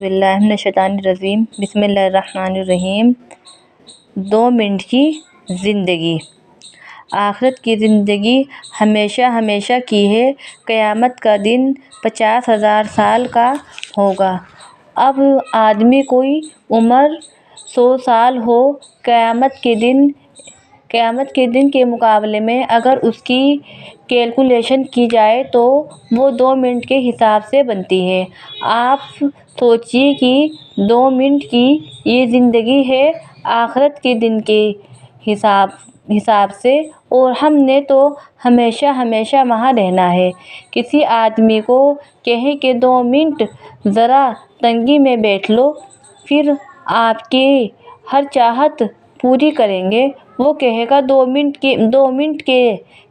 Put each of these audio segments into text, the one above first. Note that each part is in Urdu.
باللہ من الشیطان الرجیم بسم اللہ الرحمن الرحیم۔ 2 منٹ کی زندگی۔ آخرت کی زندگی ہمیشہ ہمیشہ کی ہے، قیامت کا دن 50,000 سال کا ہوگا۔ اب آدمی کوئی عمر 100 سال ہو، قیامت کے دن کے مقابلے میں اگر اس کی کیلکولیشن کی جائے تو وہ 2 منٹ کے حساب سے بنتی ہے۔ آپ سوچیے کہ 2 منٹ کی یہ زندگی ہے آخرت کے دن کے حساب سے، اور ہم نے تو ہمیشہ ہمیشہ وہاں رہنا ہے۔ کسی آدمی کو کہیں کہ 2 منٹ ذرا تنگی میں بیٹھ لو، پھر آپ کی ہر چاہت پوری کریں گے، وہ کہے گا 2 منٹ کے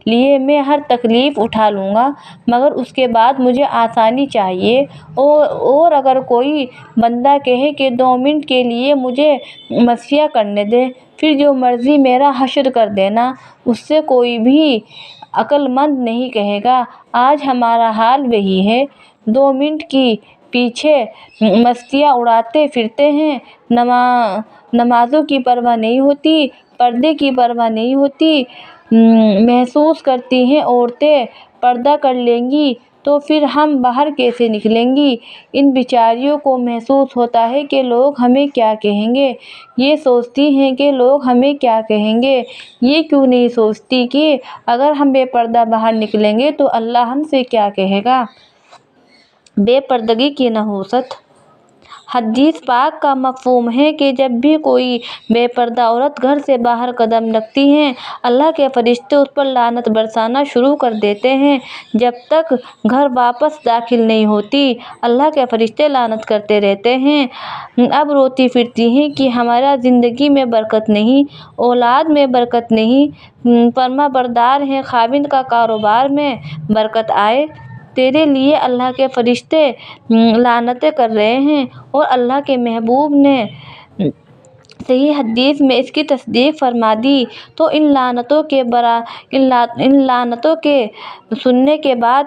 لیے میں ہر تکلیف اٹھا لوں گا، مگر اس کے بعد مجھے آسانی چاہیے۔ اور اگر کوئی بندہ کہے کہ 2 منٹ کے لیے مجھے مسیح کرنے دے، پھر جو مرضی میرا حشر کر دینا، اس سے کوئی بھی عقل مند نہیں کہے گا۔ آج ہمارا حال وہی ہے، 2 منٹ کی پیچھے مستیاں اڑاتے پھرتے ہیں، نمازوں کی پرواہ نہیں ہوتی، پردے کی پرواہ نہیں ہوتی۔ محسوس کرتی ہیں عورتیں پردہ کر لیں گی تو پھر ہم باہر کیسے نکلیں گی؟ ان بیچاریوں کو محسوس ہوتا ہے کہ لوگ ہمیں کیا کہیں گے، یہ سوچتی ہیں کہ لوگ ہمیں کیا کہیں گے۔ یہ کیوں نہیں سوچتی کہ اگر ہم بے پردہ باہر نکلیں گے تو اللہ ہم سے کیا کہے گا؟ بے پردگی کی نحوست۔ حدیث پاک کا مفہوم ہے کہ جب بھی کوئی بے پردہ عورت گھر سے باہر قدم رکھتی ہے، اللہ کے فرشتے اس پر لعنت برسانا شروع کر دیتے ہیں۔ جب تک گھر واپس داخل نہیں ہوتی، اللہ کے فرشتے لعنت کرتے رہتے ہیں۔ اب روتی پھرتی ہیں کہ ہماری زندگی میں برکت نہیں، اولاد میں برکت نہیں، فرما بردار ہیں، خاوند کا کاروبار میں برکت آئے۔ تیرے لیے اللہ کے فرشتے لعنتیں کر رہے ہیں، اور اللہ کے محبوب نے صحیح حدیث میں اس کی تصدیق فرما دی۔ تو ان لعنتوں کے سننے کے بعد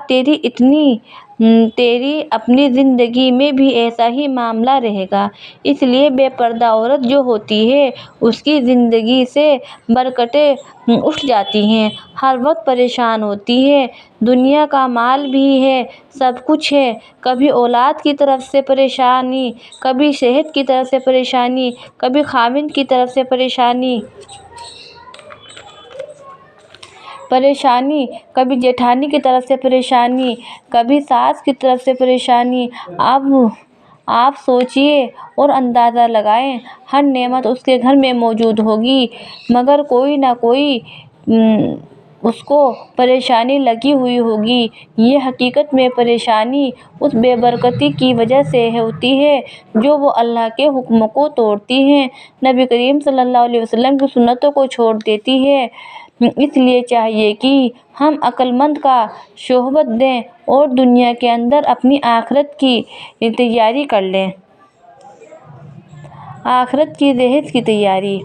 تیری اپنی زندگی میں بھی ایسا ہی معاملہ رہے گا۔ اس لیے بے پردہ عورت جو ہوتی ہے، اس کی زندگی سے برکتیں اٹھ جاتی ہیں، ہر وقت پریشان ہوتی ہے۔ دنیا کا مال بھی ہے، سب کچھ ہے، کبھی اولاد کی طرف سے پریشانی، کبھی صحت کی طرف سے پریشانی، کبھی خاوند کی طرف سے پریشانی، کبھی جیٹھانی کی طرف سے پریشانی، کبھی ساس کی طرف سے پریشانی۔ اب آپ سوچیے اور اندازہ لگائیں، ہر نعمت اس کے گھر میں موجود ہوگی، مگر کوئی نہ کوئی اس کو پریشانی لگی ہوئی ہوگی۔ یہ حقیقت میں پریشانی اس بے برکتی کی وجہ سے ہوتی ہے جو وہ اللہ کے حکم کو توڑتی ہے، نبی کریم صلی اللہ علیہ وسلم کی سنتوں کو چھوڑ دیتی ہے۔ اس لیے چاہیے کہ ہم عقل مند کا صحبت دیں اور دنیا کے اندر اپنی آخرت کی تیاری کر لیں۔ آخرت کی جہیز کی تیاری۔